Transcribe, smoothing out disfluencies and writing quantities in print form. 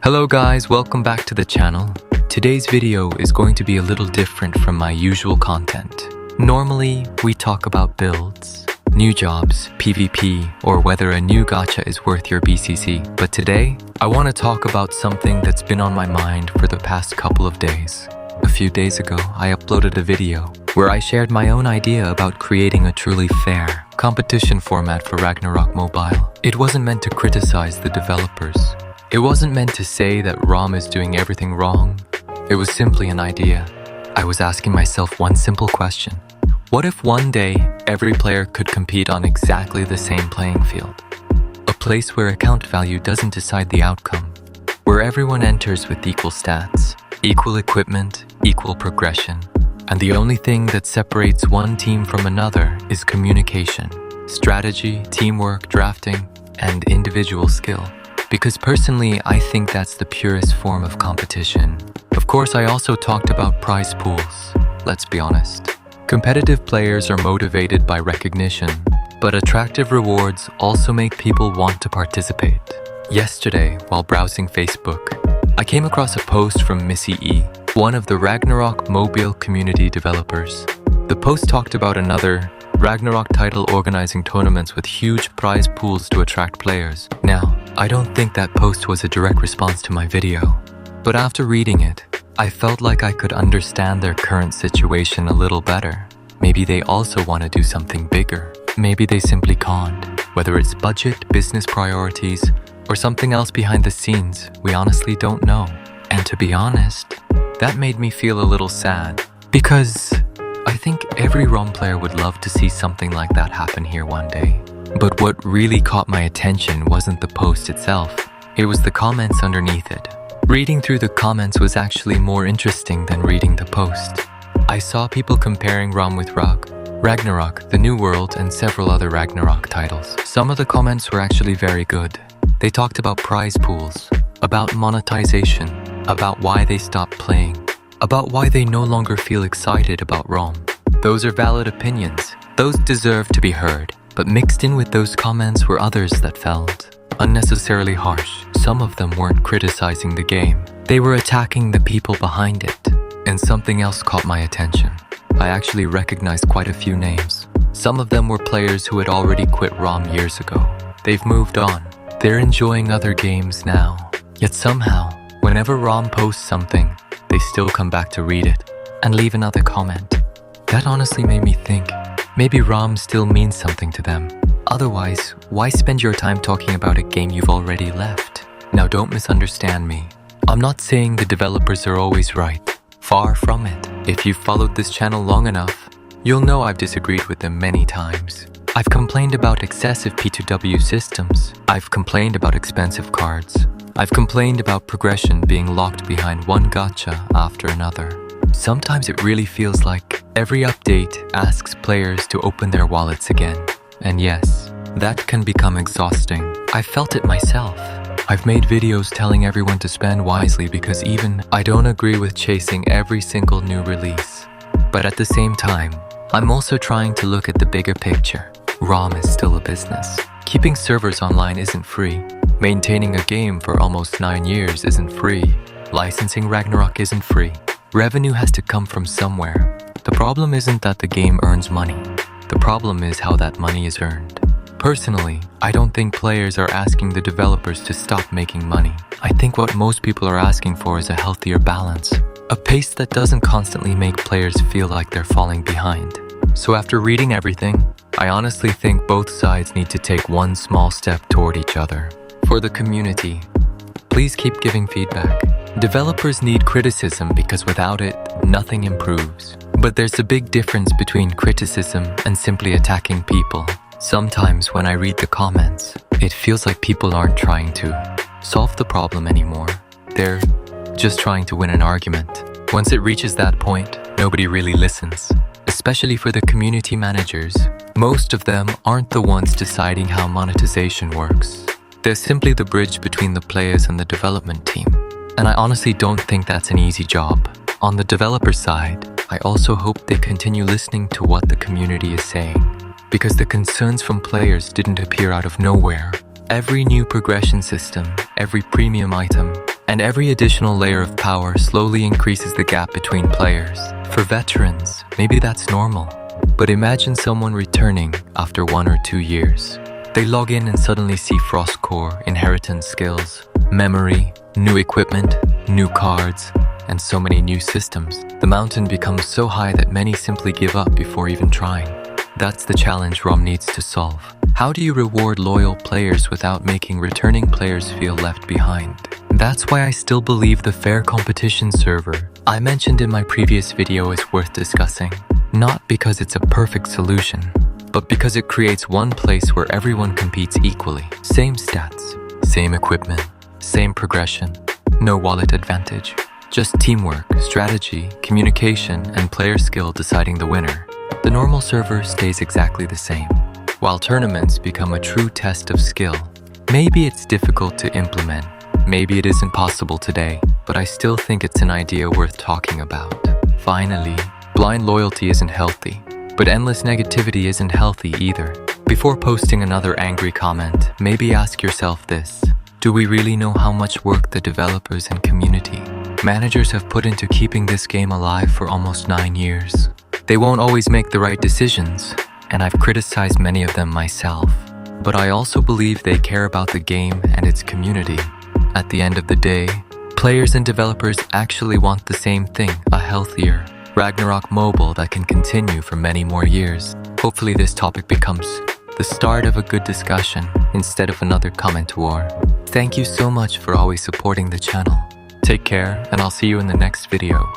Hello guys, welcome back to the channel. Today's video is going to be a little different from my usual content. Normally, we talk about builds, new jobs, PvP, or whether a new gacha is worth your BCC. But today, I want to talk about something that's been on my mind for the past couple of days. A few days ago, I uploaded a video where I shared my own idea about creating a truly fair competition format for Ragnarok Mobile. It wasn't meant to criticize the developers. It wasn't meant to say that ROM is doing everything wrong. It was simply an idea. I was asking myself one simple question. What if one day every player could compete on exactly the same playing field? A place where account value doesn't decide the outcome, where everyone enters with equal stats, equal equipment, equal progression, and the only thing that separates one team from another is communication, strategy, teamwork, drafting, and individual skill. Because personally, I think that's the purest form of competition. Of course, I also talked about prize pools. Let's be honest. Competitive players are motivated by recognition, but attractive rewards also make people want to participate. Yesterday, while browsing Facebook, I came across a post from Missy E, one of the Ragnarok Mobile community developers. The post talked about another Ragnarok title organizing tournaments with huge prize pools to attract players. Now, I don't think that post was a direct response to my video, but after reading it, I felt like I could understand their current situation a little better. Maybe they also want to do something bigger. Maybe they simply can't. Whether it's budget, business priorities, or something else behind the scenes, we honestly don't know. And to be honest, that made me feel a little sad, because I think every ROM player would love to see something like that happen here one day. But what really caught my attention wasn't the post itself, it was the comments underneath it. Reading through the comments was actually more interesting than reading the post. I saw people comparing ROM with Ragnarok, The New World, and several other Ragnarok titles. Some of the comments were actually very good. They talked about prize pools, about monetization, about why they stopped playing, about why they no longer feel excited about ROM. Those are valid opinions. Those deserve to be heard. But mixed in with those comments were others that felt unnecessarily harsh. Some of them weren't criticizing the game. They were attacking the people behind it. And something else caught my attention. I actually recognized quite a few names. Some of them were players who had already quit ROM years ago. They've moved on. They're enjoying other games now. Yet somehow, whenever ROM posts something, they still come back to read it and leave another comment. That honestly made me think, maybe ROM still means something to them. Otherwise, why spend your time talking about a game you've already left? Now don't misunderstand me. I'm not saying the developers are always right. Far from it. If you've followed this channel long enough, you'll know I've disagreed with them many times. I've complained about excessive P2W systems. I've complained about expensive cards. I've complained about progression being locked behind one gacha after another. Sometimes it really feels like every update asks players to open their wallets again. And yes, that can become exhausting. I've felt it myself. I've made videos telling everyone to spend wisely because even I don't agree with chasing every single new release. But at the same time, I'm also trying to look at the bigger picture. ROM is still a business. Keeping servers online isn't free. Maintaining a game for almost 9 years isn't free. Licensing Ragnarok isn't free. Revenue has to come from somewhere. The problem isn't that the game earns money. The problem is how that money is earned. Personally, I don't think players are asking the developers to stop making money. I think what most people are asking for is a healthier balance. A pace that doesn't constantly make players feel like they're falling behind. So after reading everything, I honestly think both sides need to take one small step toward each other. For the community, please keep giving feedback. Developers need criticism because without it, nothing improves. But there's a big difference between criticism and simply attacking people. Sometimes when I read the comments, it feels like people aren't trying to solve the problem anymore. They're just trying to win an argument. Once it reaches that point, nobody really listens. Especially for the community managers, most of them aren't the ones deciding how monetization works. They're simply the bridge between the players and the development team. And I honestly don't think that's an easy job. On the developer side, I also hope they continue listening to what the community is saying. Because the concerns from players didn't appear out of nowhere. Every new progression system, every premium item, And every additional layer of power slowly increases the gap between players. For veterans, maybe that's normal. But imagine someone returning after 1 or 2 years. They log in and suddenly see Frost Core, inheritance skills, memory, new equipment, new cards, and so many new systems. The mountain becomes so high that many simply give up before even trying. That's the challenge ROM needs to solve. How do you reward loyal players without making returning players feel left behind? That's why I still believe the fair competition server I mentioned in my previous video is worth discussing. Not because it's a perfect solution, but because it creates one place where everyone competes equally. Same stats, same equipment, same progression, no wallet advantage. Just teamwork, strategy, communication, and player skill deciding the winner. The normal server stays exactly the same, while tournaments become a true test of skill. Maybe it's difficult to implement, maybe it isn't possible today, but I still think it's an idea worth talking about. Finally, blind loyalty isn't healthy, but endless negativity isn't healthy either. Before posting another angry comment, maybe ask yourself this: do we really know how much work the developers and community managers have put into keeping this game alive for almost 9 years? They won't always make the right decisions, and I've criticized many of them myself. But I also believe they care about the game and its community. At the end of the day, players and developers actually want the same thing, a healthier Ragnarok Mobile that can continue for many more years. Hopefully this topic becomes the start of a good discussion instead of another comment war. Thank you so much for always supporting the channel. Take care, and I'll see you in the next video.